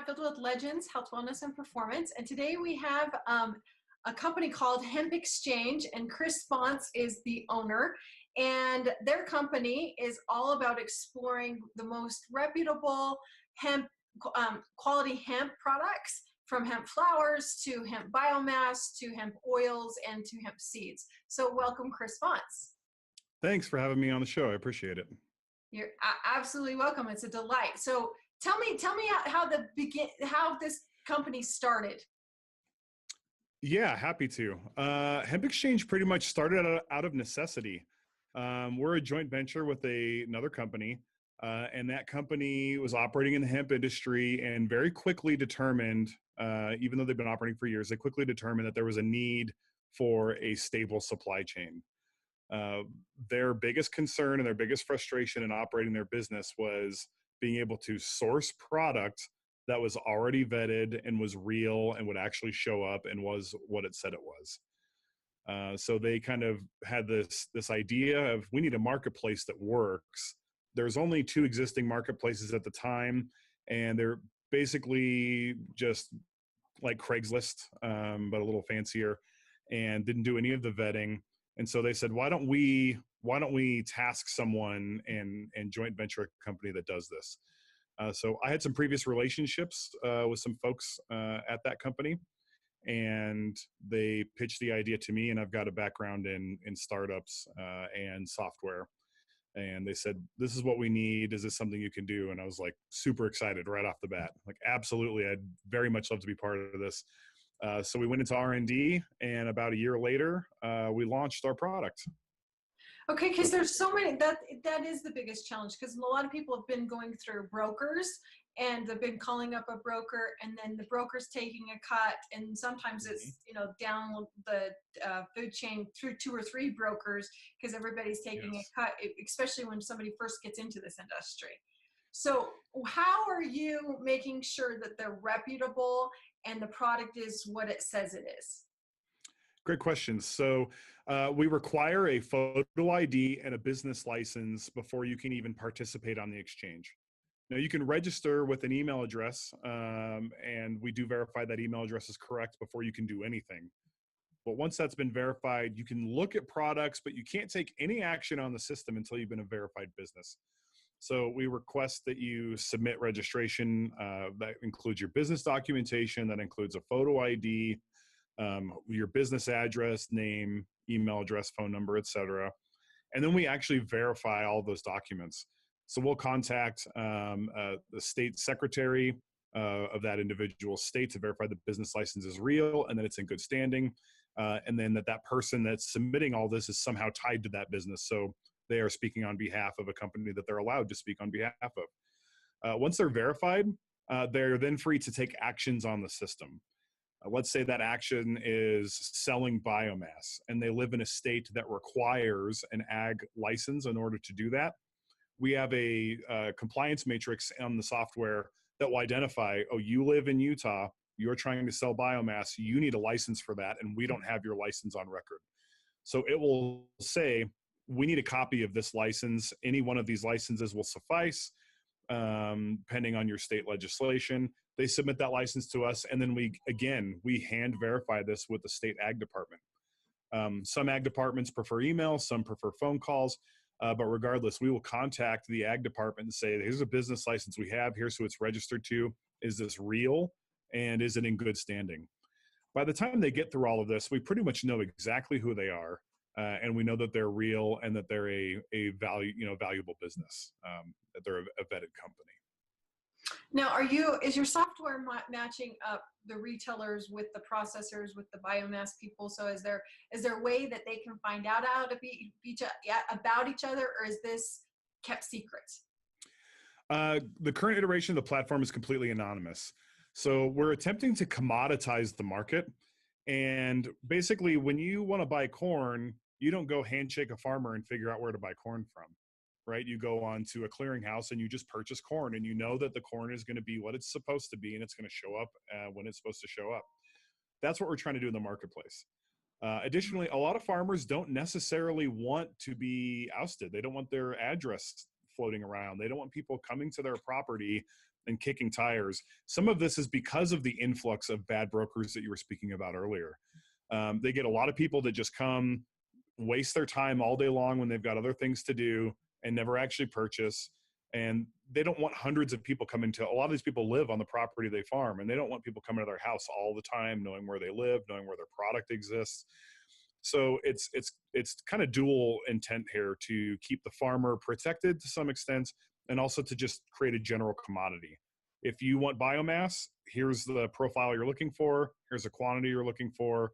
filled with legends, health, wellness, and performance. And today we have a company called Hemp Exchange, and Chris Fonts is the owner. And their company is all about exploring the most reputable hemp, quality hemp products, from hemp flowers to hemp biomass to hemp oils and to hemp seeds. So welcome, Chris Fonts. Thanks for having me on the show. I appreciate it. You're absolutely welcome. It's a delight. So tell me how this company started. Yeah, happy to. Hemp Exchange pretty much started out of necessity. We're a joint venture with another company, and that company was operating in the hemp industry and very quickly determined, even though they've been operating for years, they quickly determined that there was a need for a stable supply chain. Their biggest concern and their biggest frustration in operating their business was being able to source product that was already vetted and was real and would actually show up and was what it said it was. So they kind of had this idea of, we need a marketplace that works. There's only 2 existing marketplaces at the time, and they're basically just like Craigslist, but a little fancier, and didn't do any of the vetting. And so they said, why don't we task someone and joint venture a company that does this? So I had some previous relationships with some folks at that company, and they pitched the idea to me, and I've got a background in startups and software. And they said, this is what we need. Is this something you can do? And I was like super excited right off the bat. Like, absolutely, I'd very much love to be part of this. So we went into R&D, and about a year later, we launched our product. Okay, because there's so many, that is the biggest challenge, because a lot of people have been going through brokers, and they've been calling up a broker, and then the broker's taking a cut, and sometimes it's, down the food chain through 2 or 3 brokers, because everybody's taking a cut, especially when somebody first gets into this industry. So how are you making sure that they're reputable and the product is what it says it is? Great question. So we require a photo ID and a business license before you can even participate on the exchange. Now, you can register with an email address, and we do verify that email address is correct before you can do anything. But once that's been verified, you can look at products, but you can't take any action on the system until you've been a verified business. So we request that you submit registration. That includes your business documentation, that includes a photo ID, your business address, name, email address, phone number, etc. And then we actually verify all those documents. So we'll contact the state secretary of that individual state to verify the business license is real and that it's in good standing. And then that person that's submitting all this is somehow tied to that business. So they are speaking on behalf of a company that they're allowed to speak on behalf of. Once they're verified, they're then free to take actions on the system. Let's say that action is selling biomass, and they live in a state that requires an ag license in order to do that. We have a compliance matrix on the software that will identify, oh, you live in Utah, you're trying to sell biomass, you need a license for that, and we don't have your license on record. So it will say, we need a copy of this license. Any one of these licenses will suffice, depending on your state legislation. They submit that license to us, and then we hand verify this with the state ag department. Some ag departments prefer email, some prefer phone calls, but regardless, we will contact the ag department and say, here's a business license we have, here's who it's registered to. Is this real? And is it in good standing? By the time they get through all of this, we pretty much know exactly who they are. And we know that they're real and that they're a valuable business, that they're a vetted company. Now, is your software matching up the retailers with the processors, with the biomass people? So is there a way that they can find out about each other, or is this kept secret? The current iteration of the platform is completely anonymous. So we're attempting to commoditize the market. And basically, when you want to buy corn, you don't go handshake a farmer and figure out where to buy corn from, right? You go on to a clearinghouse and you just purchase corn, and you know that the corn is going to be what it's supposed to be, and it's going to show up when it's supposed to show up. That's what we're trying to do in the marketplace. Additionally, a lot of farmers don't necessarily want to be ousted. They don't want their address floating around. They don't want people coming to their property and kicking tires. Some of this is because of the influx of bad brokers that you were speaking about earlier. They get a lot of people that just come, waste their time all day long when they've got other things to do and never actually purchase. And they don't want hundreds of people coming to, a lot of these people live on the property they farm, and they don't want people coming to their house all the time, knowing where they live, knowing where their product exists. So it's kind of dual intent here to keep the farmer protected to some extent, and also to just create a general commodity. If you want biomass, here's the profile you're looking for. Here's the quantity you're looking for.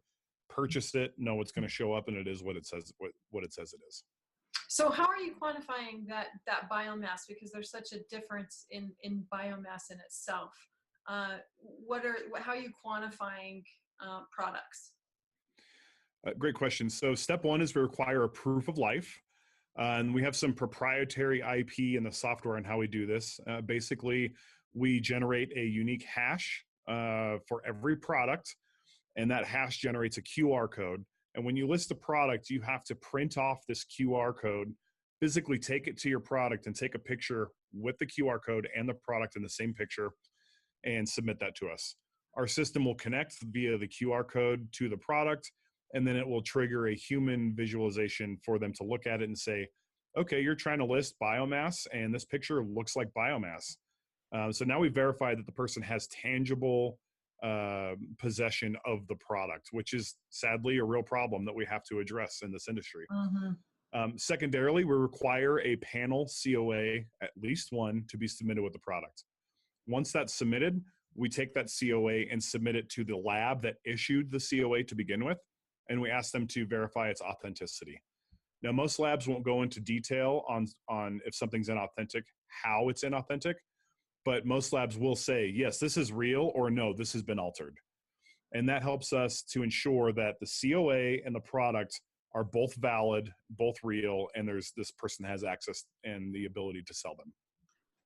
Purchase it. Know it's going to show up, and it is what it says. What it says it is. So how are you quantifying that biomass? Because there's such a difference in biomass in itself. How are you quantifying products? Great question. So step one is we require a proof of life. And we have some proprietary IP in the software on how we do this. Basically, we generate a unique hash for every product, and that hash generates a QR code. And when you list a product, you have to print off this QR code, physically take it to your product and take a picture with the QR code and the product in the same picture and submit that to us. Our system will connect via the QR code to the product, and then it will trigger a human visualization for them to look at it and say, okay, you're trying to list biomass, and this picture looks like biomass. So now we verified that the person has tangible possession of the product, which is sadly a real problem that we have to address in this industry. Secondarily, we require a panel COA, at least one, to be submitted with the product. Once that's submitted, we take that COA and submit it to the lab that issued the COA to begin with, and we ask them to verify its authenticity. Now, most labs won't go into detail on if something's inauthentic, how it's inauthentic, but most labs will say, yes, this is real, or no, this has been altered. And that helps us to ensure that the COA and the product are both valid, both real, and this person has access and the ability to sell them.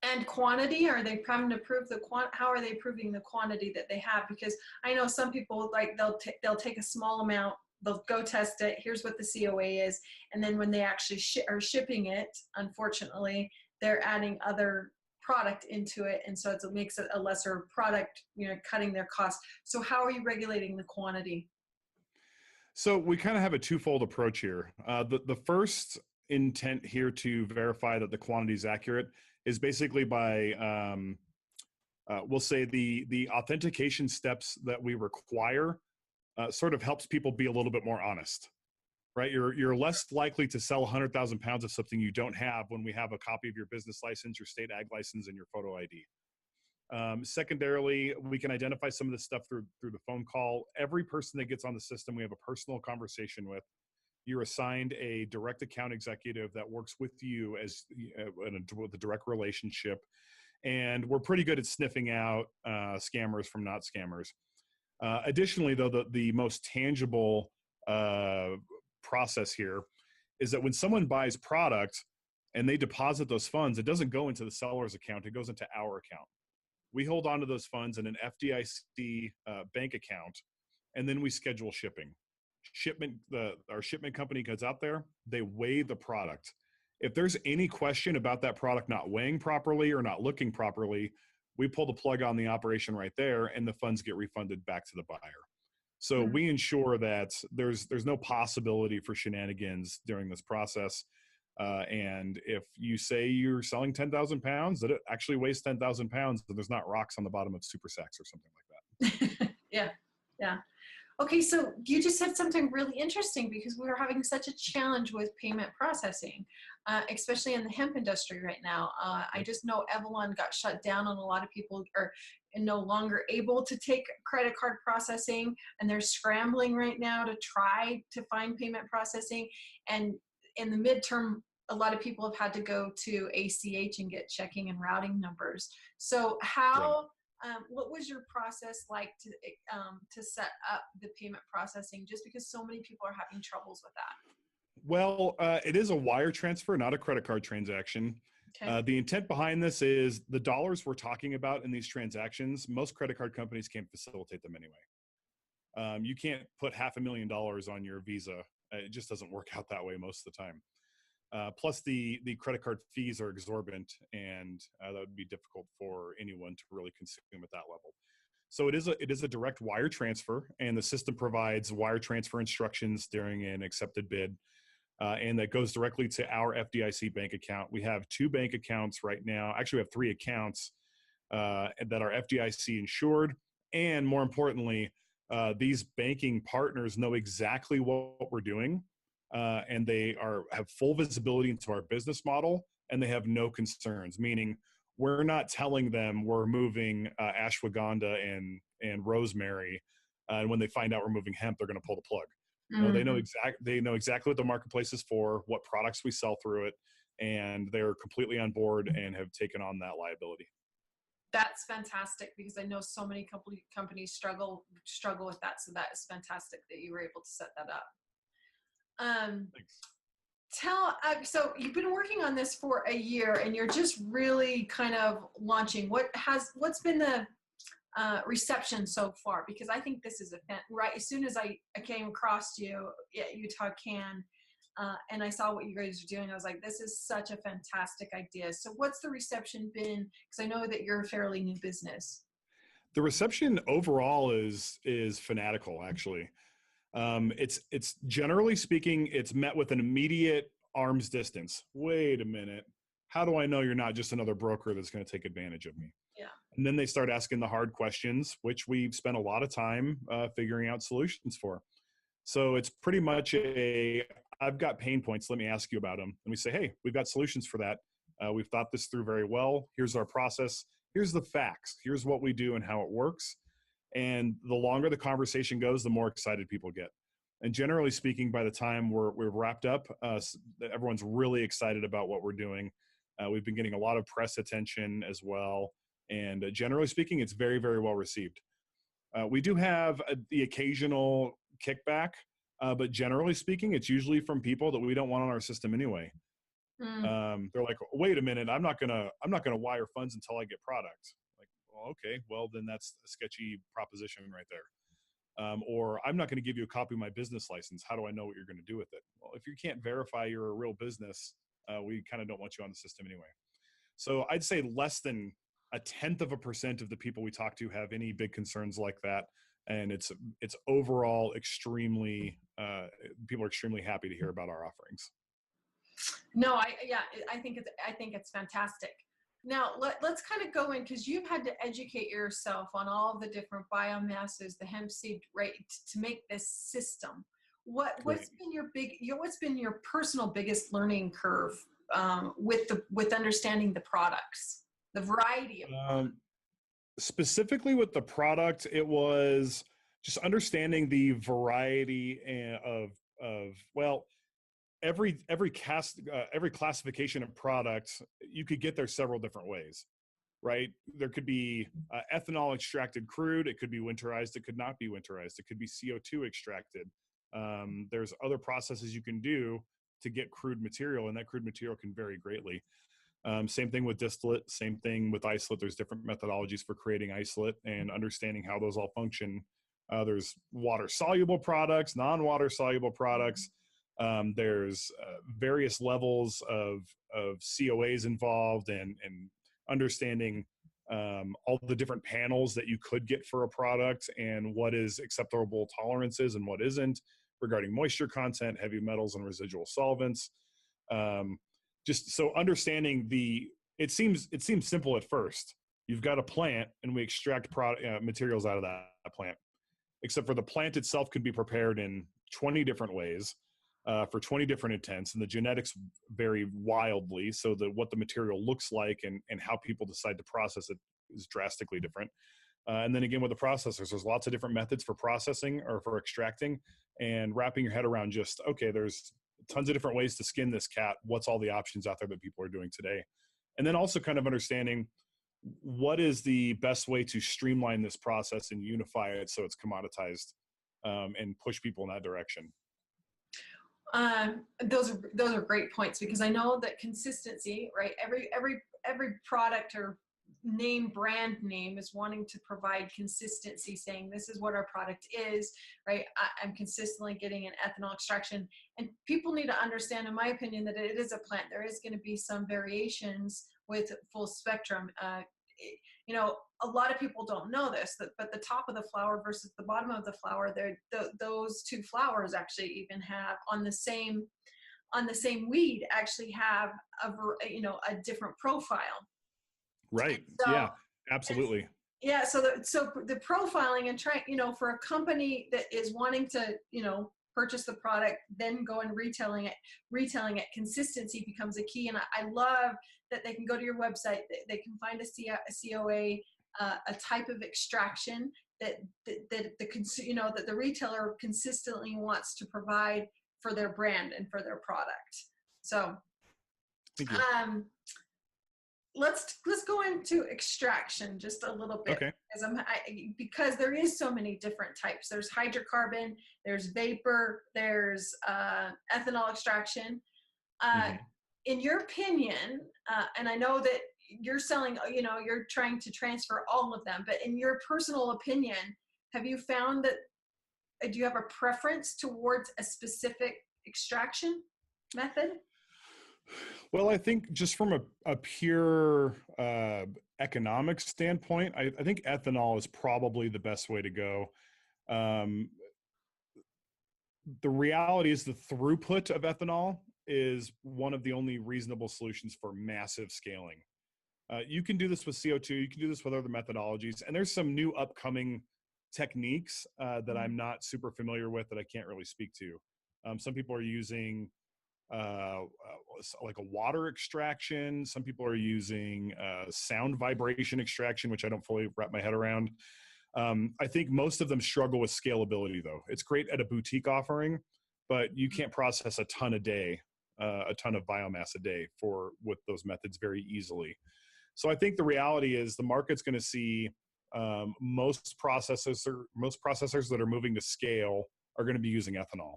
And quantity, are they trying to prove how are they proving the quantity that they have? Because I know some people, like, they'll take a small amount, they'll go test it, here's what the COA is, and then when they actually are shipping it, unfortunately, they're adding other product into it, and so it makes it a lesser product, cutting their costs. So how are you regulating the quantity? So we kind of have a twofold approach here. The first intent here to verify that the quantity is accurate is basically by, we'll say the authentication steps that we require sort of helps people be a little bit more honest, right? You're less likely to sell 100,000 pounds of something you don't have when we have a copy of your business license, your state ag license, and your photo ID. Secondarily, we can identify some of this stuff through the phone call. Every person that gets on the system, we have a personal conversation with. You're assigned a direct account executive that works with you with a direct relationship. And we're pretty good at sniffing out scammers from not scammers. Additionally, though, the most tangible process here is that when someone buys product and they deposit those funds, it doesn't go into the seller's account, it goes into our account. We hold on to those funds in an FDIC bank account, and then we schedule shipping. Our shipment company goes out there, they weigh the product. If there's any question about that product not weighing properly or not looking properly, we pull the plug on the operation right there, and the funds get refunded back to the buyer. So we ensure that there's no possibility for shenanigans during this process. And if you say you're selling 10,000 pounds, that it actually weighs 10,000 pounds, and there's not rocks on the bottom of super sacks or something like that. Yeah. Okay, so you just said something really interesting, because we're having such a challenge with payment processing, especially in the hemp industry right now. I just know Evalon got shut down, and a lot of people are no longer able to take credit card processing, and they're scrambling right now to try to find payment processing. And in the midterm, a lot of people have had to go to ACH and get checking and routing numbers. So what was your process like to set up the payment processing, just because so many people are having troubles with that? Well, it is a wire transfer, not a credit card transaction. Okay. The intent behind this is the dollars we're talking about in these transactions, most credit card companies can't facilitate them anyway. You can't put $500,000 on your Visa. It just doesn't work out that way most of the time. Plus the credit card fees are exorbitant, and that would be difficult for anyone to really consume at that level. So it is a direct wire transfer, and the system provides wire transfer instructions during an accepted bid, and that goes directly to our FDIC bank account. We have 2 bank accounts right now. Actually, we have 3 accounts that are FDIC insured, and more importantly, these banking partners know exactly what we're doing, and they have full visibility into our business model, and they have no concerns. Meaning, we're not telling them we're moving ashwagandha and rosemary, and when they find out we're moving hemp, they're going to pull the plug. No, Mhm. they know exactly what the marketplace is for, what products we sell through it, and they're completely on board and have taken on that liability. That's fantastic because I know so many companies struggle with that. So that is fantastic that you were able to set that up. Um, Thanks. so you've been working on this for a year, and you're just really kind of launching. What's been the reception so far? Because I think this is right. As soon as I came across you at Utah Can, and I saw what you guys are doing, I was like, this is such a fantastic idea. So what's the reception been? Because I know that you're a fairly new business. The reception overall is fanatical, actually. It's generally speaking, it's met with an immediate arm's distance. Wait a minute. How do I know you're not just another broker that's going to take advantage of me? Yeah. And then they start asking the hard questions, which we've spent a lot of time figuring out solutions for. So it's pretty much I've got pain points. Let me ask you about them. And we say, hey, we've got solutions for that. We've thought this through very well. Here's our process. Here's the facts. Here's what we do and how it works. And the longer the conversation goes, the more excited people get. And generally speaking, by the time we're wrapped up, everyone's really excited about what we're doing. We've been getting a lot of press attention as well. And generally speaking, it's very, very well received. We do have the occasional kickback, but generally speaking, it's usually from people that we don't want on our system anyway. Mm. They're like, wait a minute, I'm not gonna wire funds until I get product. Like, well, okay, well then that's a sketchy proposition right there. Or I'm not going to give you a copy of my business license. How do I know what you're going to do with it? Well, if you can't verify you're a real business, we kind of don't want you on the system anyway. So I'd say less than 0.1% of the people we talk to have any big concerns like that. And it's overall extremely, people are extremely happy to hear about our offerings. No, I think it's fantastic. Now let's kind of go in, because you've had to educate yourself on all the different biomasses, the hemp seed, right, to make this system. What's been your personal biggest learning curve with understanding the products, the variety of products? Specifically with the product, it was just understanding the variety of well, every classification of product, you could get there several different ways, right? There could be ethanol extracted crude. It could be winterized. It could not be winterized. It could be CO2 extracted. There's other processes you can do to get crude material, and that crude material can vary greatly. Same thing with distillate, same thing with isolate. There's different methodologies for creating isolate and understanding how those all function. There's water-soluble products, non-water soluble products. There's various levels of COAs involved, and understanding all the different panels that you could get for a product and what is acceptable tolerances and what isn't regarding moisture content, heavy metals, and residual solvents. Just so understanding it seems simple at first. You've got a plant, and we extract materials out of that plant. Except for the plant itself could be prepared in 20 different ways for 20 different intents, and the genetics vary wildly. So what the material looks like and how people decide to process it is drastically different. And then again, with the processors, there's lots of different methods for processing or for extracting, and wrapping your head around just, okay, there's tons of different ways to skin this cat. What's all the options out there that people are doing today? And then also kind of understanding what is the best way to streamline this process and unify it so it's commoditized, and push people in that direction. Those are great points, because I know that consistency, right? Every product or brand name is wanting to provide consistency, saying this is what our product is, right? I'm consistently getting an ethanol extraction. And people need to understand, in my opinion, that it is a plant. There is going to be some variations with full spectrum. You know, a lot of people don't know this, but the top of the flower versus the bottom of the flower, those two flowers actually even have on the same weed actually have a different profile. Right. So, Yeah, absolutely. yeah, so the profiling and trying, for a company that is wanting to, purchase the product, then go and retailing it, consistency becomes a key. And I love that they can go to your website, they can find a COA, a type of extraction that the retailer consistently wants to provide for their brand and for their product. So, Thank you. let's go into extraction just a little bit. Okay. Because there is so many different types. There's hydrocarbon, there's vapor, there's ethanol extraction. In your opinion, and I know that you're selling, you're trying to transfer all of them, but in your personal opinion, have you found that, do you have a preference towards a specific extraction method? Well, I think just from a pure economic standpoint, I think ethanol is probably the best way to go. The reality is the throughput of ethanol is one of the only reasonable solutions for massive scaling. You can do this with CO2, you can do this with other methodologies, and there's some new upcoming techniques that I'm not super familiar with that I can't really speak to. Some people are using like a water extraction. Some people are using sound vibration extraction, which I don't fully wrap my head around. I think most of them struggle with scalability, though. It's great at a boutique offering, but you can't process a ton a day, a ton of biomass a day with those methods very easily. So I think the reality is the market's going to see most processors that are moving to scale are going to be using ethanol.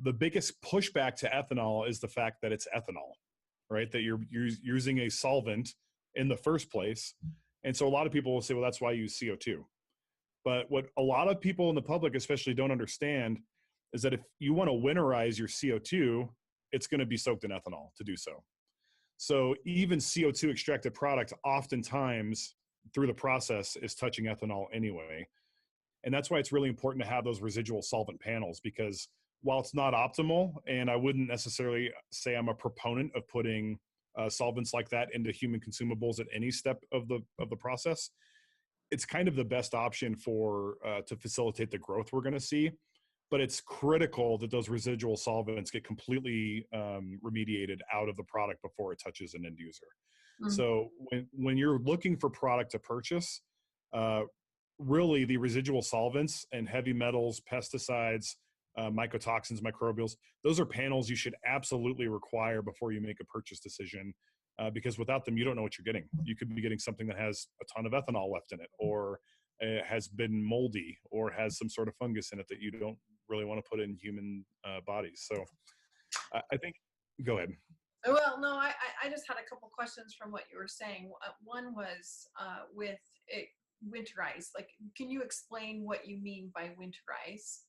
The biggest pushback to ethanol is the fact that it's ethanol, right? That you're using a solvent in the first place. And so a lot of people will say, well, that's why I use CO2. But what a lot of people in the public especially don't understand is that if you want to winterize your CO2, it's going to be soaked in ethanol to do so. So even CO2 extracted product oftentimes through the process is touching ethanol anyway. And that's why it's really important to have those residual solvent panels, because while it's not optimal, and I wouldn't necessarily say I'm a proponent of putting solvents like that into human consumables at any step of the process, it's kind of the best option to facilitate the growth we're going to see. But it's critical that those residual solvents get completely remediated out of the product before it touches an end user. So when you're looking for product to purchase, really the residual solvents and heavy metals, pesticides, mycotoxins, microbials, those are panels you should absolutely require before you make a purchase decision, because without them, you don't know what you're getting. You could be getting something that has a ton of ethanol left in it, or has been moldy, or has some sort of fungus in it that you don't really want to put in human bodies. So I think, go ahead. Well, no, I just had a couple questions from what you were saying. One was with it, winterize. Like, can you explain what you mean by winterize?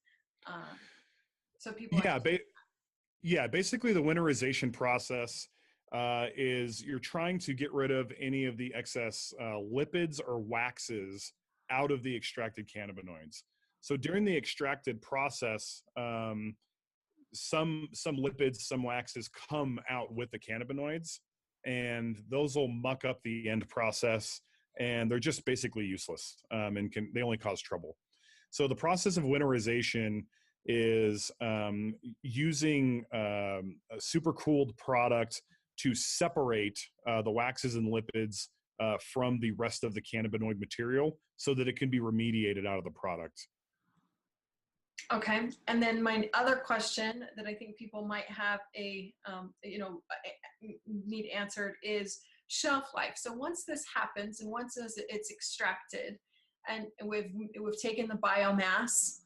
So people. Yeah, basically the winterization process is you're trying to get rid of any of the excess lipids or waxes out of the extracted cannabinoids. So during the extracted process, some lipids, some waxes come out with the cannabinoids, and those will muck up the end process, and they're just basically useless, and they only cause trouble. So the process of winterization is using a super cooled product to separate the waxes and lipids from the rest of the cannabinoid material so that it can be remediated out of the product. Okay, and then my other question that I think people might have need answered is shelf life. So once this happens and once it's extracted and we've taken the biomass,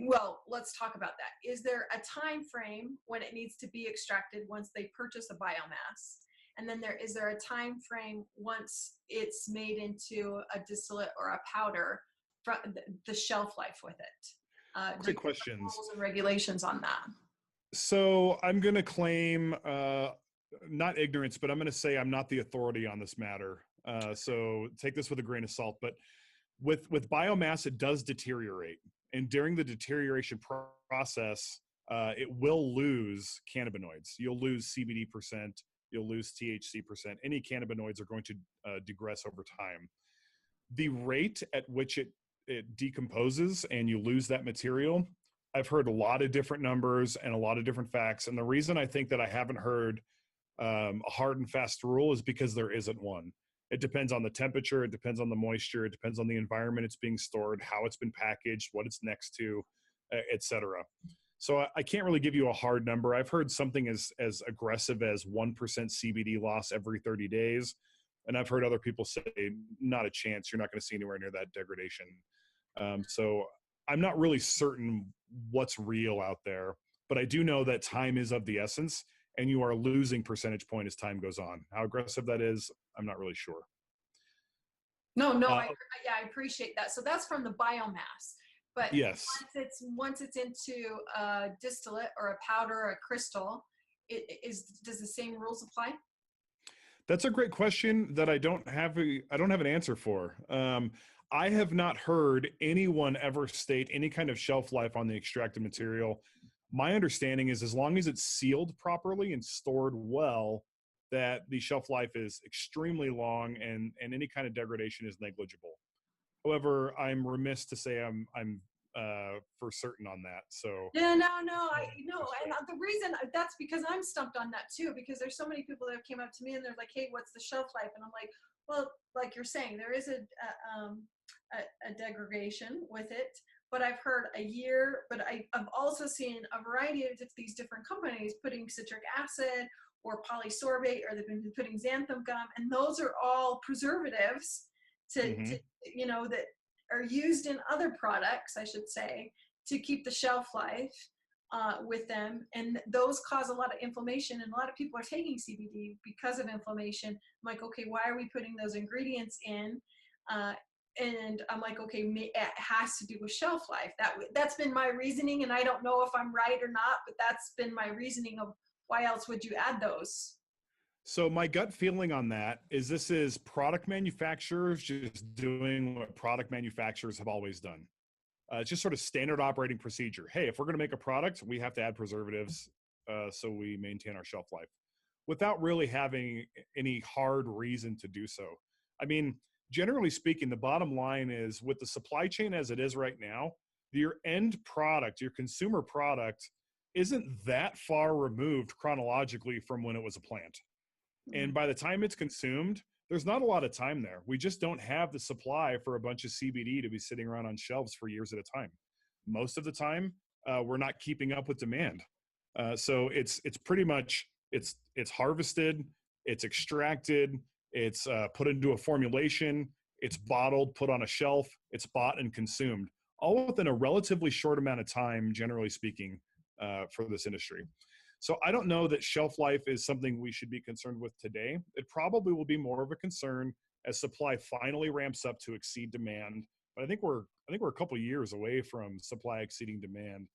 well, let's talk about that. Is there a time frame when it needs to be extracted once they purchase a biomass? And then is there a time frame once it's made into a distillate or a powder, from the shelf life with it? Do Great you have questions. rules and regulations on that? So I'm going to claim not ignorance, but I'm going to say I'm not the authority on this matter. So take this with a grain of salt. But with biomass, it does deteriorate, and during the deterioration process, it will lose cannabinoids. You'll lose CBD percent. You'll lose THC percent. Any cannabinoids are going to degress over time. The rate at which it decomposes and you lose that material, I've heard a lot of different numbers and a lot of different facts. And the reason I think that I haven't heard a hard and fast rule is because there isn't one. It depends on the temperature, it depends on the moisture, it depends on the environment it's being stored, how it's been packaged, what it's next to, etc. So I can't really give you a hard number. I've heard something as aggressive as 1% CBD loss every 30 days. And I've heard other people say, not a chance, you're not going to see anywhere near that degradation. So I'm not really certain what's real out there, but I do know that time is of the essence, and you are losing percentage point as time goes on. How aggressive that is, I'm not really sure. No, I appreciate that. So that's from the biomass. But yes, once it's into a distillate or a powder or a crystal, does the same rules apply? that's a great question that I don't have an answer for. I have not heard anyone ever state any kind of shelf life on the extracted material. My understanding is as long as it's sealed properly and stored well, that the shelf life is extremely long and any kind of degradation is negligible. However, I'm remiss to say I'm for certain on that. So Yeah, no, I no, and the reason that's because I'm stumped on that too, because there's so many people that came up to me and they're like, "Hey, what's the shelf life?" And I'm like, "Well, like you're saying, there is a degradation with it, but I've heard a year. But I've also seen a variety of these different companies putting citric acid or polysorbate, or they've been putting xanthan gum, and those are all preservatives to that are used in other products, I should say, to keep the shelf life with them. And those cause a lot of inflammation. And a lot of people are taking CBD because of inflammation. I'm like, okay, why are we putting those ingredients in? And I'm like, okay, it has to do with shelf life. That's been my reasoning. And I don't know if I'm right or not, but that's been my reasoning of why else would you add those? So my gut feeling on that is this is product manufacturers just doing what product manufacturers have always done. It's just sort of standard operating procedure. Hey, if we're going to make a product, we have to add preservatives so we maintain our shelf life without really having any hard reason to do so. I mean, generally speaking, the bottom line is with the supply chain as it is right now, your end product, your consumer product, isn't that far removed chronologically from when it was a plant. And by the time it's consumed, there's not a lot of time there. We just don't have the supply for a bunch of CBD to be sitting around on shelves for years at a time. Most of the time, we're not keeping up with demand. So it's pretty much it's harvested, it's extracted, it's put into a formulation, it's bottled, put on a shelf, it's bought and consumed, all within a relatively short amount of time, generally speaking, for this industry. So I don't know that shelf life is something we should be concerned with today. It probably will be more of a concern as supply finally ramps up to exceed demand. But I think we're a couple of years away from supply exceeding demand.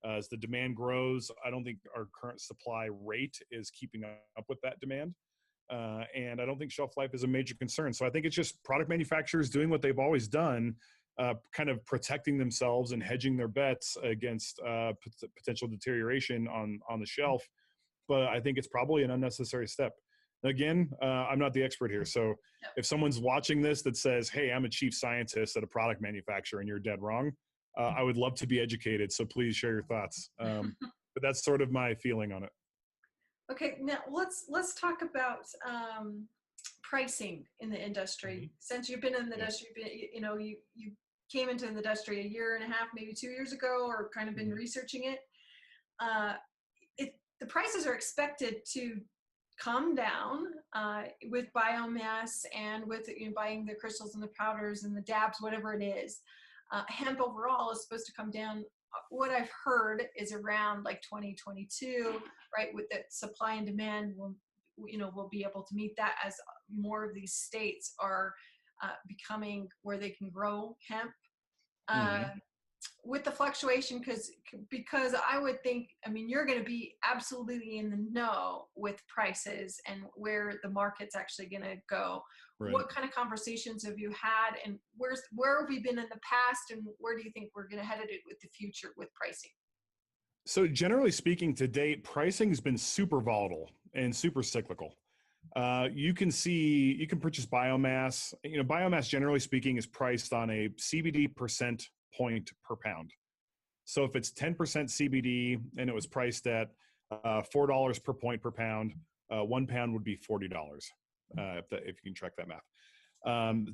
As the demand grows, I don't think our current supply rate is keeping up with that demand. And I don't think shelf life is a major concern. So I think it's just product manufacturers doing what they've always done, kind of protecting themselves and hedging their bets against potential deterioration on the shelf. But I think it's probably an unnecessary step. Again, I'm not the expert here. So if someone's watching this that says, hey, I'm a chief scientist at a product manufacturer and you're dead wrong, I would love to be educated. So please share your thoughts. But that's sort of my feeling on it. Okay, now let's talk about pricing in the industry. Mm-hmm. Since you've been in the industry, you came into the industry a year and a half, maybe 2 years ago, or kind of been researching it. The prices are expected to come down with biomass and with buying the crystals and the powders and the dabs, whatever it is. Hemp overall is supposed to come down. What I've heard is around like 2022, right? With the supply and demand will we'll be able to meet that as more of these states are becoming where they can grow hemp. Hmm. With the fluctuation, because I would think, I mean, you're going to be absolutely in the know with prices and where the market's actually going to go. Right. What kind of conversations have you had, and where have we been in the past, and where do you think we're going to head it with the future with pricing? So generally speaking, to date, pricing has been super volatile and super cyclical. You can purchase biomass. Biomass, generally speaking, is priced on a CBD percent point per pound. So if it's 10% CBD and it was priced at $4 per point per pound, 1 pound would be $40. If you can track that math.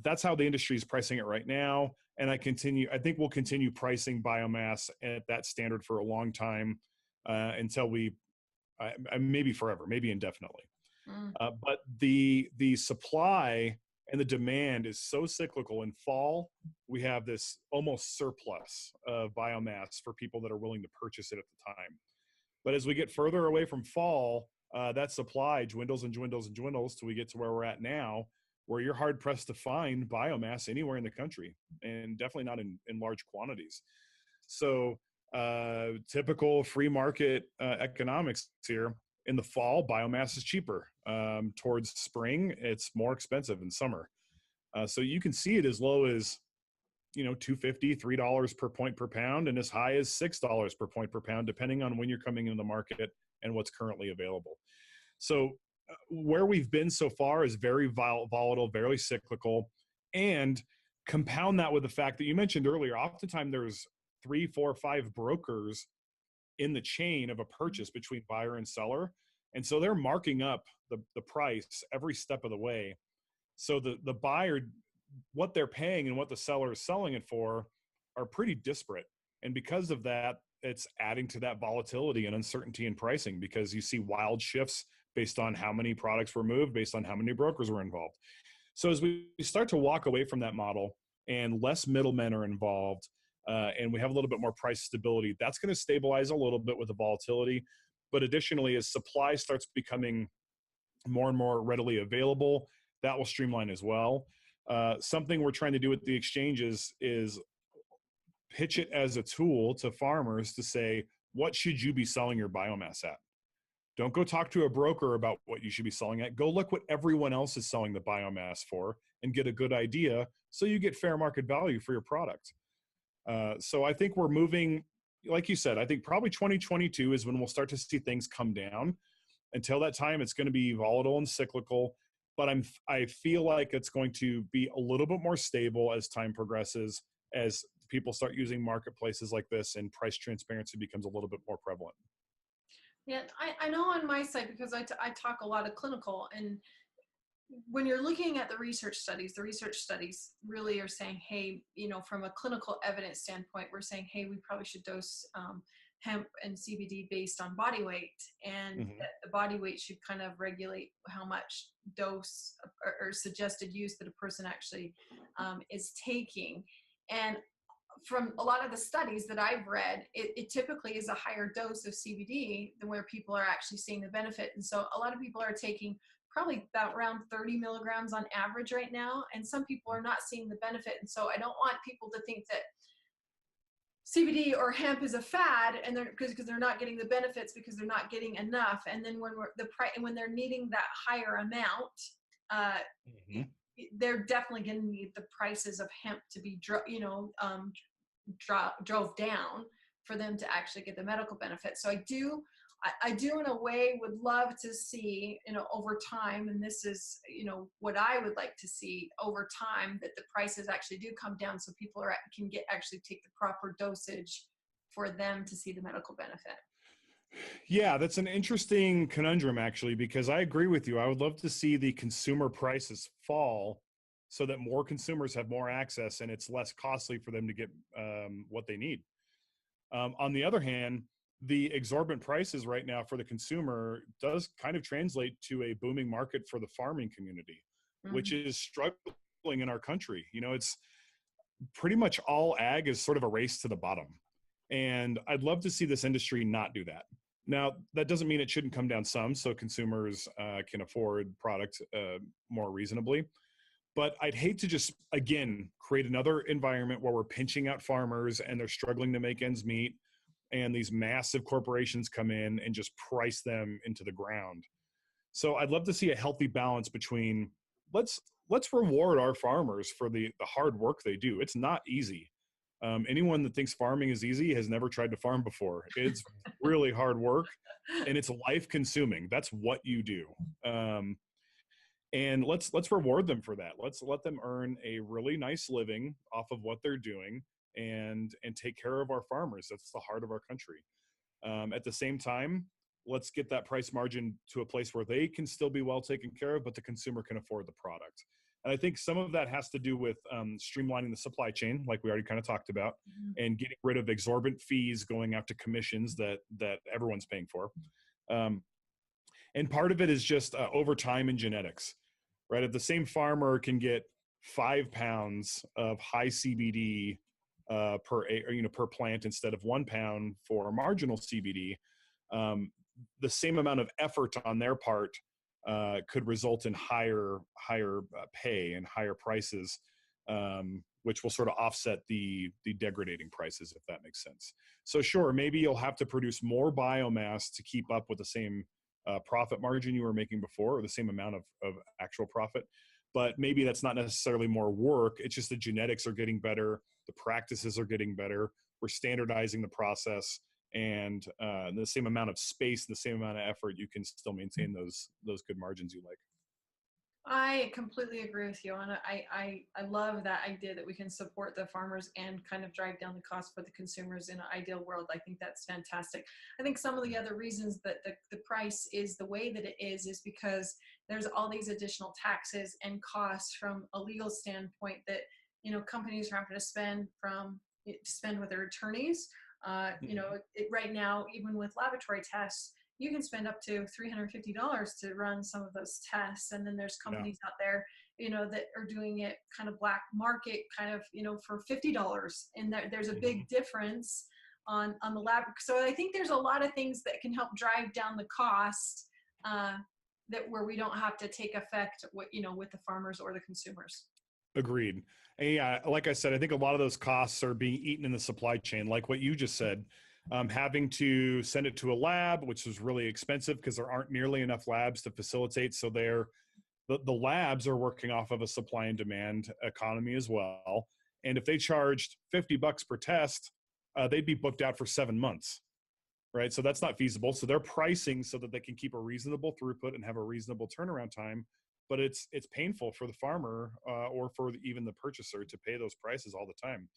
That's how the industry is pricing it right now. And I think we'll continue pricing biomass at that standard for a long time, until maybe forever, maybe indefinitely. Mm. But the supply and the demand is so cyclical. In fall, we have this almost surplus of biomass for people that are willing to purchase it at the time. But as we get further away from fall, that supply dwindles and dwindles and dwindles till we get to where we're at now, where you're hard pressed to find biomass anywhere in the country, and definitely not in large quantities. So typical free market economics here. In the fall, biomass is cheaper. Towards spring, it's more expensive in summer. So you can see it as low as $2.50, $3 per point per pound, and as high as $6 per point per pound, depending on when you're coming into the market and what's currently available. So where we've been so far is very volatile, very cyclical, and compound that with the fact that you mentioned earlier, oftentimes there's 3, 4, 5 brokers in the chain of a purchase between buyer and seller. And so they're marking up the price every step of the way. So the buyer, what they're paying and what the seller is selling it for are pretty disparate. And because of that, it's adding to that volatility and uncertainty in pricing, because you see wild shifts based on how many products were moved, based on how many brokers were involved. So as we start to walk away from that model and less middlemen are involved, and we have a little bit more price stability, that's going to stabilize a little bit with the volatility. But additionally, as supply starts becoming more and more readily available, that will streamline as well. Something we're trying to do with the exchanges is pitch it as a tool to farmers to say, what should you be selling your biomass at? Don't go talk to a broker about what you should be selling at. Go look what everyone else is selling the biomass for and get a good idea so you get fair market value for your product. So I think we're moving, like you said, I think probably 2022 is when we'll start to see things come down. Until that time, it's going to be volatile and cyclical, but I feel like it's going to be a little bit more stable as time progresses, as people start using marketplaces like this and price transparency becomes a little bit more prevalent. Yeah, I know on my side, because I talk a lot of clinical, and when you're looking at the research studies really are saying, hey, from a clinical evidence standpoint, we're saying, hey, we probably should dose hemp and CBD based on body weight, and that the body weight should kind of regulate how much dose or suggested use that a person actually is taking. And from a lot of the studies that I've read, it typically is a higher dose of CBD than where people are actually seeing the benefit. And so a lot of people are taking probably about around 30 milligrams on average right now, and some people are not seeing the benefit. And so I don't want people to think that CBD or hemp is a fad, and because they're not getting the benefits because they're not getting enough. And then when they're needing that higher amount, they're definitely going to need the prices of hemp to be drove down for them to actually get the medical benefits. So I do in a way would love to see, over time, and this is, what I would like to see over time, that the prices actually do come down so people can actually take the proper dosage for them to see the medical benefit. Yeah, that's an interesting conundrum, actually, because I agree with you. I would love to see the consumer prices fall so that more consumers have more access and it's less costly for them to get what they need. On the other hand, the exorbitant prices right now for the consumer does kind of translate to a booming market for the farming community, which is struggling in our country. It's pretty much all ag is sort of a race to the bottom. And I'd love to see this industry not do that. Now, that doesn't mean it shouldn't come down some, so consumers can afford product more reasonably. But I'd hate to just, again, create another environment where we're pinching out farmers and they're struggling to make ends meet, and these massive corporations come in and just price them into the ground. So I'd love to see a healthy balance between let's let's reward our farmers for the hard work they do. It's not easy. Anyone that thinks farming is easy has never tried to farm before. It's really hard work, and it's life consuming. That's what you do. Um, and let's reward them for that. Let's let them earn a really nice living off of what they're doing, and take care of our farmers. That's the heart of our country. At the same time, let's get that price margin to a place where they can still be well taken care of, but the consumer can afford the product. And I think some of that has to do with streamlining the supply chain, like we already kind of talked about, and getting rid of exorbitant fees going out to commissions that everyone's paying for. Um, and part of it is just over time and genetics, right? If the same farmer can get 5 pounds of high CBD per plant instead of 1 pound for marginal CBD, the same amount of effort on their part could result in higher pay and higher prices, which will sort of offset the degrading prices, if that makes sense. So sure, maybe you'll have to produce more biomass to keep up with the same profit margin you were making before, or the same amount of actual profit. But maybe that's not necessarily more work. It's just the genetics are getting better, the practices are getting better. We're standardizing the process, and the same amount of space, the same amount of effort, you can still maintain those good margins you like. I completely agree with you, and I love that idea that we can support the farmers and kind of drive down the cost for the consumers in an ideal world. I think that's fantastic. I think some of the other reasons that the price is the way that it is because there's all these additional taxes and costs from a legal standpoint that companies are having to spend with their attorneys. Right now, even with laboratory tests, you can spend up to $350 to run some of those tests. And then there's companies out there, that are doing it kind of black market, kind of, for $50. And there's a big difference on the lab. So I think there's a lot of things that can help drive down the cost, where we don't have to take effect with the farmers or the consumers. Agreed. And yeah, like I said, I think a lot of those costs are being eaten in the supply chain, like what you just said. Having to send it to a lab, which is really expensive because there aren't nearly enough labs to facilitate. So the labs are working off of a supply and demand economy as well. And if they charged $50 per test, they'd be booked out for 7 months, right? So that's not feasible. So they're pricing so that they can keep a reasonable throughput and have a reasonable turnaround time. But it's painful for the farmer or for even the purchaser to pay those prices all the time.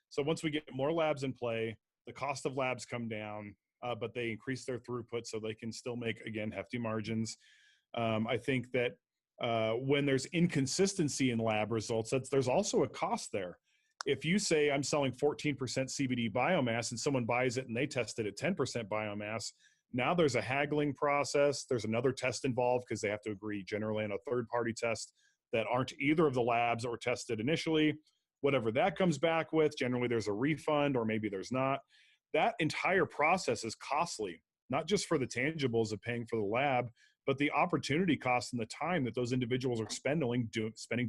So once we get more labs in play, the cost of labs come down, but they increase their throughput so they can still make, again, hefty margins. I think that when there's inconsistency in lab results, there's also a cost there. If you say I'm selling 14% CBD biomass and someone buys it and they test it at 10% biomass, now there's a haggling process. There's another test involved because they have to agree generally on a third-party test that aren't either of the labs that were tested initially. Whatever that comes back with, generally there's a refund or maybe there's not. That entire process is costly, not just for the tangibles of paying for the lab, but the opportunity cost and the time that those individuals are spending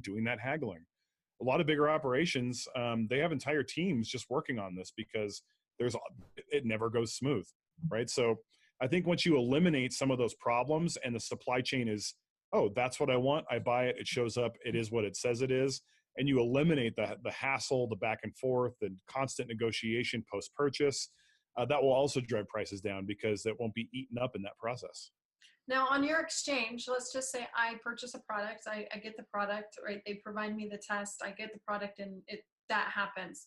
doing that haggling. A lot of bigger operations, they have entire teams just working on this because it never goes smooth, right? So I think once you eliminate some of those problems and the supply chain is, oh, that's what I want, I buy it, it shows up, it is what it says it is, and you eliminate the hassle, the back and forth, the constant negotiation post-purchase, that will also drive prices down because it won't be eaten up in that process. Now, on your exchange, let's just say I purchase a product, I get the product, right? They provide me the test, I get the product, and that happens.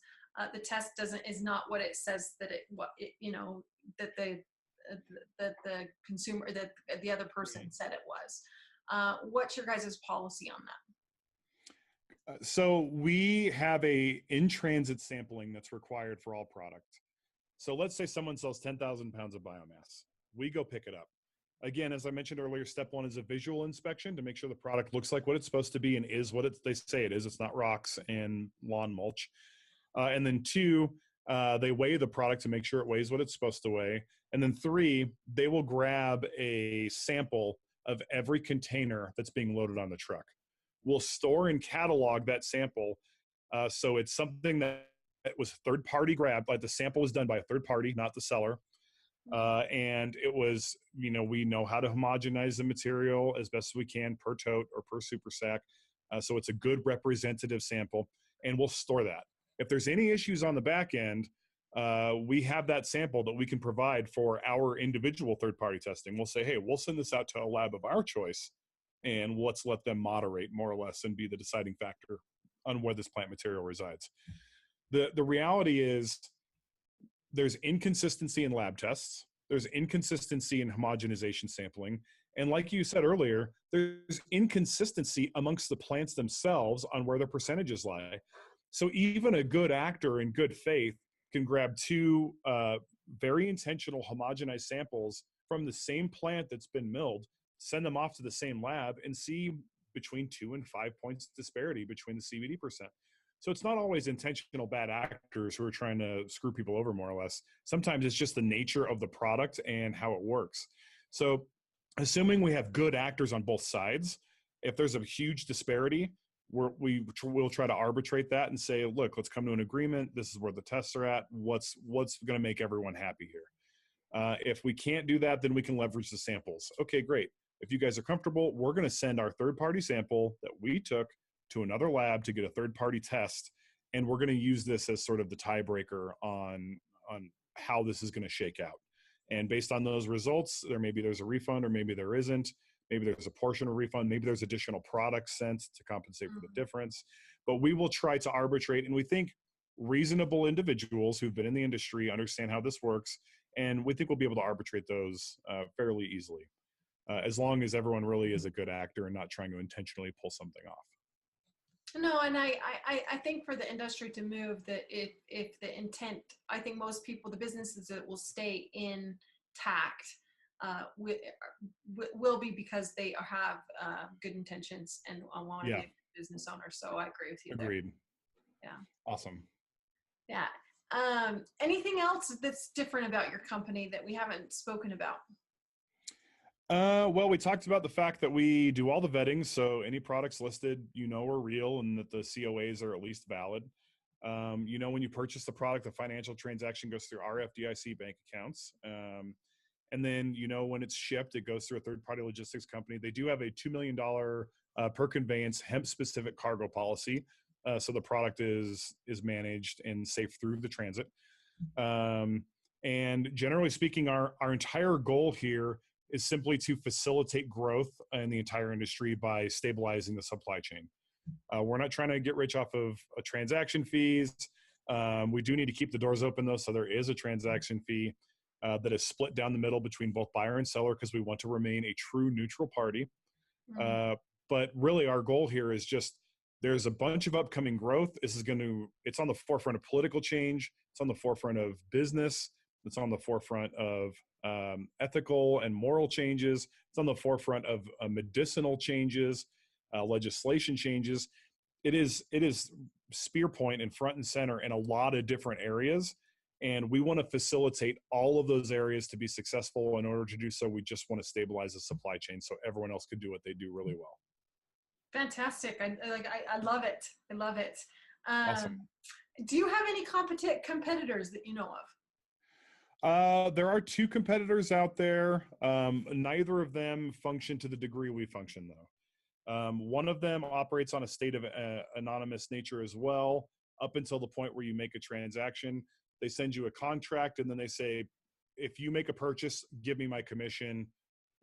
The test is not what it says that that the consumer, that the other person said it was. What's your guys' policy on that? So we have a in-transit sampling that's required for all product. So let's say someone sells 10,000 pounds of biomass. We go pick it up. Again, as I mentioned earlier, step one is a visual inspection to make sure the product looks like what it's supposed to be and is what they say it is. It's not rocks and lawn mulch. And then two, They weigh the product to make sure it weighs what it's supposed to weigh. And then 3, they will grab a sample of every container that's being loaded on the truck. We'll store and catalog that sample. So it's something that was third party grabbed, like the sample was done by a third party, not the seller. And it was, we know how to homogenize the material as best as we can per tote or per super sack. So it's a good representative sample, and we'll store that. If there's any issues on the back end, we have that sample that we can provide for our individual third-party testing. We'll say, hey, we'll send this out to a lab of our choice, and let's let them moderate more or less and be the deciding factor on where this plant material resides. The reality is there's inconsistency in lab tests. There's inconsistency in homogenization sampling. And like you said earlier, there's inconsistency amongst the plants themselves on where their percentages lie. So even a good actor in good faith can grab 2 very intentional homogenized samples from the same plant that's been milled, send them off to the same lab, and see between 2 and 5 points disparity between the CBD percent. So it's not always intentional bad actors who are trying to screw people over, more or less. Sometimes it's just the nature of the product and how it works. So assuming we have good actors on both sides, if there's a huge disparity, we'll try to arbitrate that and say, look, let's come to an agreement. This is where the tests are at. What's going to make everyone happy here? If we can't do that, then we can leverage the samples. Okay, great. If you guys are comfortable, we're going to send our third-party sample that we took to another lab to get a third-party test, and we're going to use this as sort of the tiebreaker on how this is going to shake out. And based on those results, there's a refund, or maybe there isn't. Maybe there's a portion of refund. Maybe there's additional products sent to compensate for the difference. But we will try to arbitrate, and we think reasonable individuals who've been in the industry understand how this works, and we think we'll be able to arbitrate those fairly easily, as long as everyone really is a good actor and not trying to intentionally pull something off. No, and I think for the industry to move, that if the intent, I think most people, the businesses that will stay intact will be because they have good intentions and want to be a business owner. So I agree with you. Agreed. There. Yeah. Awesome. Yeah. Anything else that's different about your company that we haven't spoken about? Well, we talked about the fact that we do all the vetting, so any products listed, are real and that the COAs are at least valid. When you purchase the product, the financial transaction goes through our FDIC bank accounts. And then, when it's shipped, it goes through a third-party logistics company. They do have a $2 million per conveyance hemp-specific cargo policy, so the product is managed and safe through the transit. And generally speaking, our entire goal here is simply to facilitate growth in the entire industry by stabilizing the supply chain. We're not trying to get rich off of transaction fees. We do need to keep the doors open, though, so there is a transaction fee that is split down the middle between both buyer and seller, because we want to remain a true neutral party. But really our goal here is just, there's a bunch of upcoming growth. It's on the forefront of political change. It's on the forefront of business. It's on the forefront of ethical and moral changes. It's on the forefront of medicinal changes, legislation changes. It is spear point and front and center in a lot of different areas. And we want to facilitate all of those areas to be successful. In order to do so, we just want to stabilize the supply chain so everyone else can do what they do really well. Fantastic. I love it. I love it. Awesome. Do you have any competitors that you know of? There are 2 competitors out there. Neither of them function to the degree we function, though. One of them operates on a state of anonymous nature as well, up until the point where you make a transaction. They send you a contract, and then they say, if you make a purchase, give me my commission.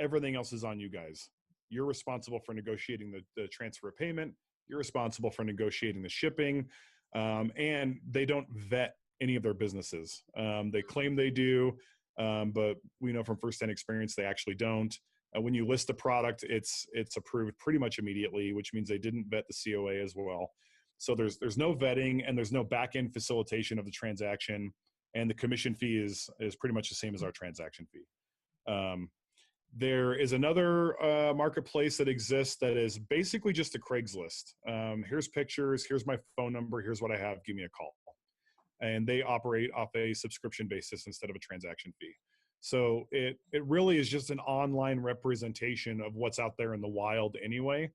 Everything else is on you guys. You're responsible for negotiating the transfer of payment. You're responsible for negotiating the shipping. And they don't vet any of their businesses. They claim they do, but we know from firsthand experience they actually don't. When you list a product, it's approved pretty much immediately, which means they didn't vet the COA as well. So there's no vetting, and there's no back-end facilitation of the transaction, and the commission fee is pretty much the same as our transaction fee. There is another marketplace that exists that is basically just a Craigslist. Here's pictures, here's my phone number, here's what I have, give me a call. and they operate off a subscription basis instead of a transaction fee. So it really is just an online representation of what's out there in the wild anyway.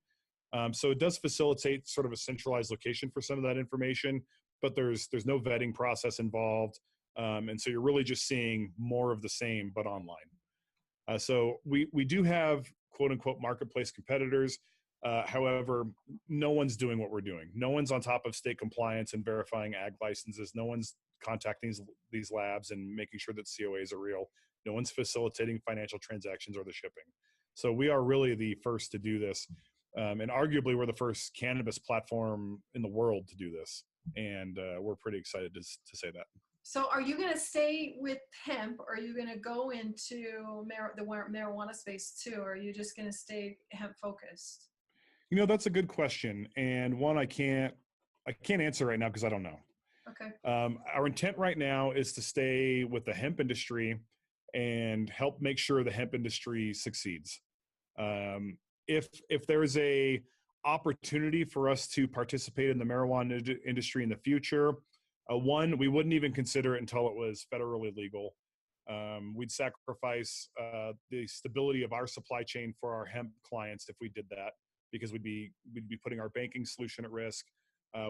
So it does facilitate sort of a centralized location for some of that information, but there's no vetting process involved. And so you're really just seeing more of the same, but online. So we do have quote unquote marketplace competitors. However, no one's doing what we're doing. No one's on top of state compliance and verifying ag licenses. No one's contacting these labs and making sure that COAs are real. No one's facilitating financial transactions or the shipping. So we are really the first to do this. And arguably we're the first cannabis platform in the world to do this. And we're pretty excited to say that. So are you going to stay with hemp, or are you going to go into the marijuana space too? Or are you just going to stay hemp focused? That's a good question. And one I can't answer right now because I don't know. Okay. Our intent right now is to stay with the hemp industry and help make sure the hemp industry succeeds. If there's a opportunity for us to participate in the marijuana industry in the future, one, we wouldn't even consider it until it was federally legal. We'd sacrifice the stability of our supply chain for our hemp clients if we did that, because we'd be putting our banking solution at risk.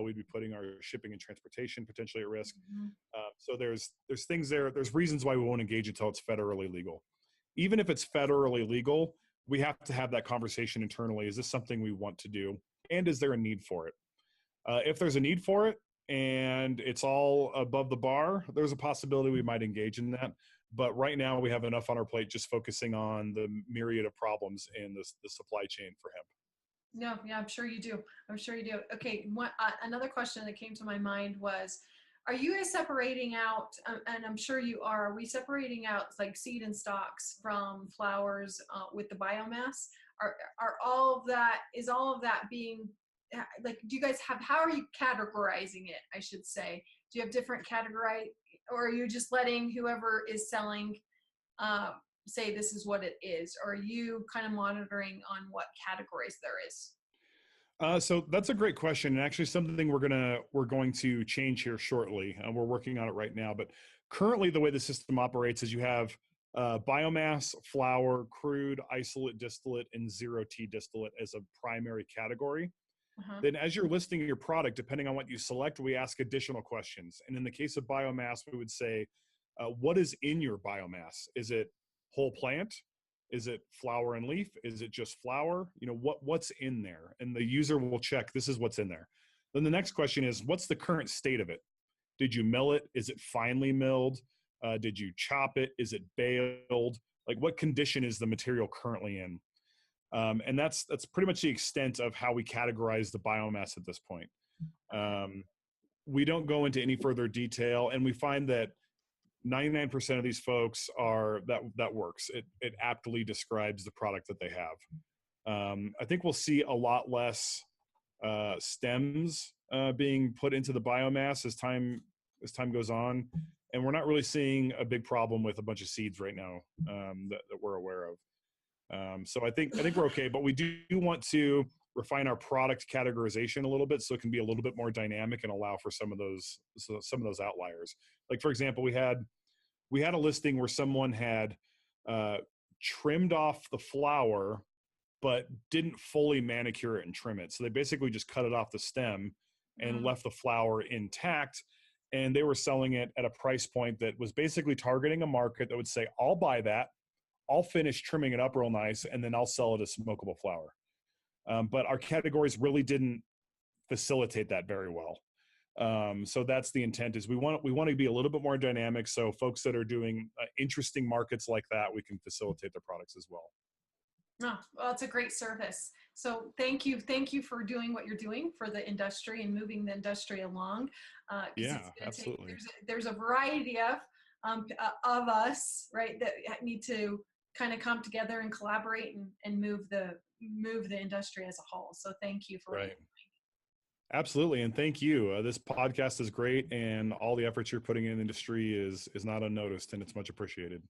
We'd be putting our shipping and transportation potentially at risk. Mm-hmm. So there's things there. There's reasons why we won't engage until it's federally legal. Even if it's federally legal, we have to have that conversation internally. Is this something we want to do? And is there a need for it? If there's a need for it and it's all above the bar, there's a possibility we might engage in that. But right now we have enough on our plate just focusing on the myriad of problems in the supply chain for hemp. No, yeah, I'm sure you do. I'm sure you do. Okay, another question that came to my mind was, are you guys separating out, and I'm sure you are we separating out like seed and stalks from flowers with the biomass? Are all of that, is all of that being, like, do you guys have, how are you categorizing it, I should say? Do you have different categorize, or are you just letting whoever is selling say this is what it is? Or are you kind of monitoring on what categories there is? So that's a great question, and actually something we're going to change here shortly. We're working on it right now, but currently the way the system operates is you have biomass, flour, crude, isolate distillate, and zero T distillate as a primary category. Uh-huh. Then as you're listing your product, depending on what you select, we ask additional questions. And in the case of biomass, we would say, what is in your biomass? Is it whole plant? Is it flower and leaf? Is it just flower? What's in there? And the user will check, this is what's in there. Then the next question is, what's the current state of it? Did you mill it? Is it finely milled? Did you chop it? Is it baled? Like, what condition is the material currently in? And that's pretty much the extent of how we categorize the biomass at this point. We don't go into any further detail, and we find that 99% of these folks are that works. It aptly describes the product that they have. I think we'll see a lot less stems being put into the biomass as time goes on, and we're not really seeing a big problem with a bunch of seeds right now that we're aware of. So I think we're okay, but we do want to refine our product categorization a little bit so it can be a little bit more dynamic and allow for some of those outliers. Like, for example, we had a listing where someone had trimmed off the flower but didn't fully manicure it and trim it. So they basically just cut it off the stem and left the flower intact. And they were selling it at a price point that was basically targeting a market that would say, I'll buy that, I'll finish trimming it up real nice, and then I'll sell it as smokable flower. But our categories really didn't facilitate that very well. So that's the intent, is we want to be a little bit more dynamic. So folks that are doing interesting markets like that, we can facilitate their products as well. Oh, well, it's a great service. So thank you for doing what you're doing for the industry and moving the industry along. Yeah, absolutely. There's a variety of us, right, that need to kind of come together and collaborate and move the industry as a whole. So thank you for right. Absolutely. And thank you. This podcast is great, and all the efforts you're putting in the industry is not unnoticed, and it's much appreciated.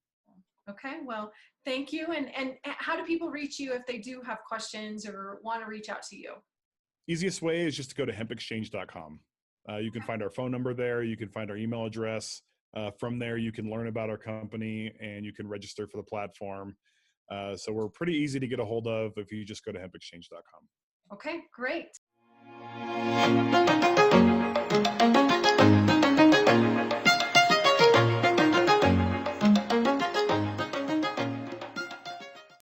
Okay. Well, thank you. And how do people reach you if they do have questions or want to reach out to you? Easiest way is just to go to hempexchange.com. You can find our phone number there. You can find our email address. From there, you can learn about our company and you can register for the platform. So we're pretty easy to get a hold of if you just go to hempexchange.com. Okay, great.